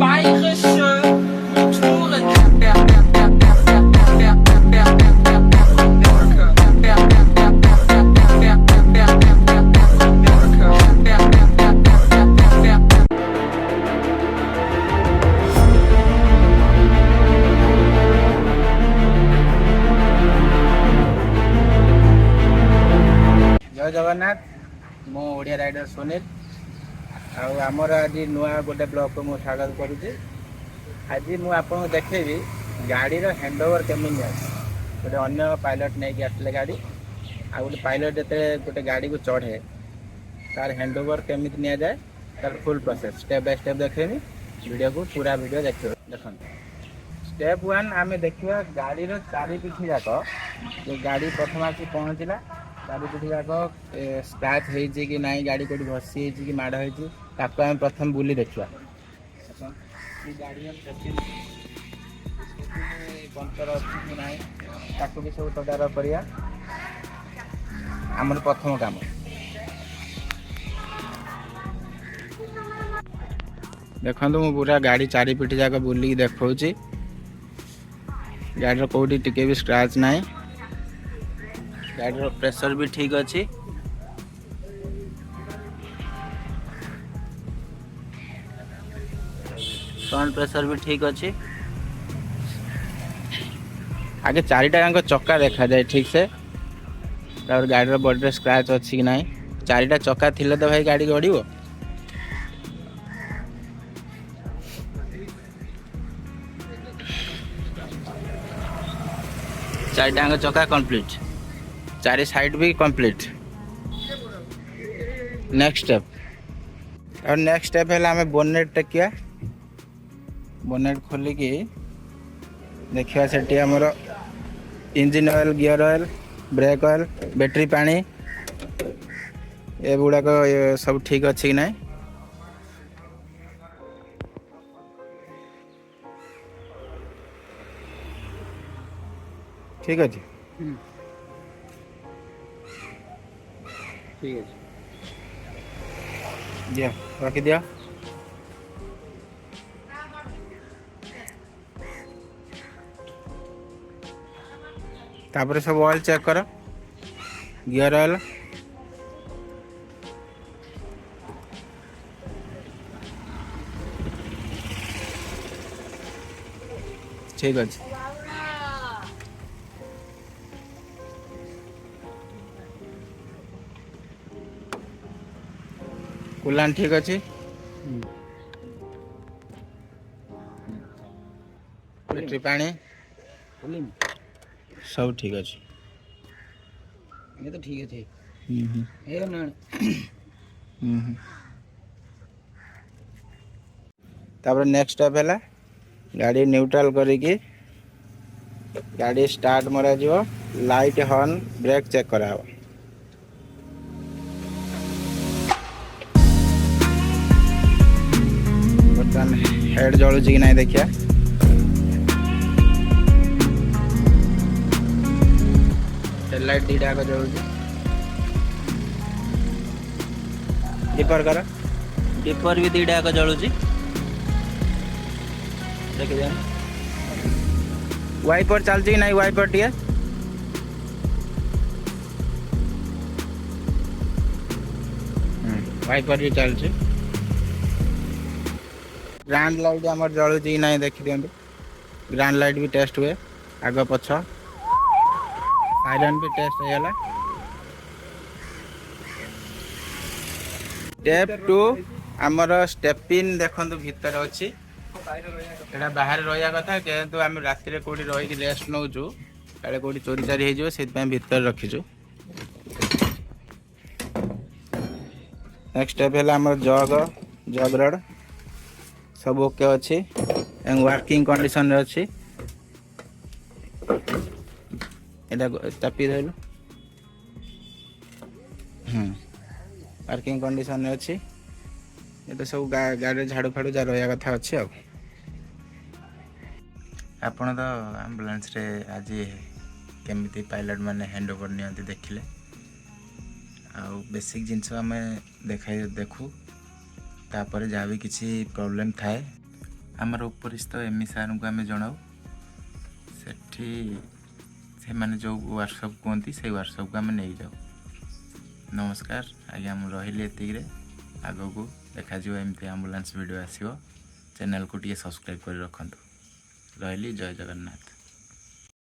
bayerische Motoren. जय जगन्नाथ मो Odia rider Sunil आमर आज नुआ गोटे ब्लॉग को मुझे स्वागत करुच्ची। आज मुझे देखेबी गाड़ी हैंडओवर केमी गोटे अन्य पायलट नहीं आसले गाड़ी आ गोटे पायलट जो गोटे गाड़ी को चढ़े तार हैंडओवर केमी नि जाए तार full process step by step देखेबी वीडियो को पूरा वीडियो देख स्टेप वन आम देखा गाड़ी चारि पिठी जाक जो गाड़ी प्रथम आसी पहुँचला चारि पिठी जाक स्क्रैच होती कि नाई गाड़ी कौटी घसी कि माड़ होती आम प्रथम बुली देखा गाड़ी पंचर अच्छी कि ना ताकू भी सब तदारख करिया आमर प्रथम काम। देखो मु पूरा गाड़ी चारि पिठी जाक बुलिक देखी गाड़ी कौटी टिके भी स्क्रैच ना गाड़ी प्रेशर भी ठीक अच्छी फ्रंट प्रेशर भी ठीक अच्छी आगे चारिटा चक्का देखा जाए ठीक से और गाड़ी बॉडी स्क्रैच अच्छी कि ना चारिटा चक्का थिले तो भाई गाड़ी गड़ो चारिटा चक्का कंप्लीट चारि साइड भी कंप्लीट। नेक्स्ट स्टेप और नेक्स्ट स्टेप है आम बोनेट टेकिया बोनेट खोलिकी देखा से आमर engine oil gear oil brake oil battery पानी ये गुड़ाक सब ठीक अच्छी कि ना ठीक अच्छे ठीक है दिया रखी दिया तापर सब ऑयल चेक कर गियर ऑयल ठीक अच्छे कुलान ठीक अच्छे बैटरी पानी सब ठीक अच्छे ये तो ठीक है ये ना तापर नेक्स्ट स्टेप है गाड़ी न्यूट्रल करिकी गाड़ी स्टार्ट मरा जीवो लाइट हॉर्न ब्रेक चेक करा हेड जलुची कि ना देखिया हेडलाइट दीटा जलुची डिपर कर डिपर भी दीटा जलुची देखि जान वाइपर चलची कि ना वाइपर टिया वाइपर भी चलची ग्रांड लाइट आम जलुची कि ना देखी दिखाँ ग्रांड लाइट भी टेस्ट हुए आग पछ साइरन भी टेस्ट होगा। स्टेप टू आमर स्टेपिन देखो भितर अच्छी एटा बाहर रहा कथा किंतु आम राति कौटी रही रेस्ट नौचु काले कौटी चोरी चारी हो भीतर रखीचु। नेक्स्ट स्टेप है आम जग रड सब ओके अच्छी वर्किंग कंडीशन रे अच्छी एटा चापी धरलु पार्किंग कंडीशन रे अच्छी ये तो सब गाड़ी झाड़ू फाड़ू जा रहा कथा अच्छी आपण तो एम्बुलेंस रे आज केमिति पायलट माने हैंड ओवर नियंती देखिले आउ बेसिक जिनस आम देखू तापर जहाँ भी किसी प्रॉब्लम थाए आमर उपरिस्थ एमई सार को आम जनाऊ सेठी से माने जो वर्कशॉप कहती से वर्कशॉप को आम नहीं जाऊ। नमस्कार आज्ञा मुझे रही एतिक आग को देखा एमती एम्बुलेंस वीडियो आसो चैनल को टी सब्सक्राइब कर रखु रही। जय जगन्नाथ।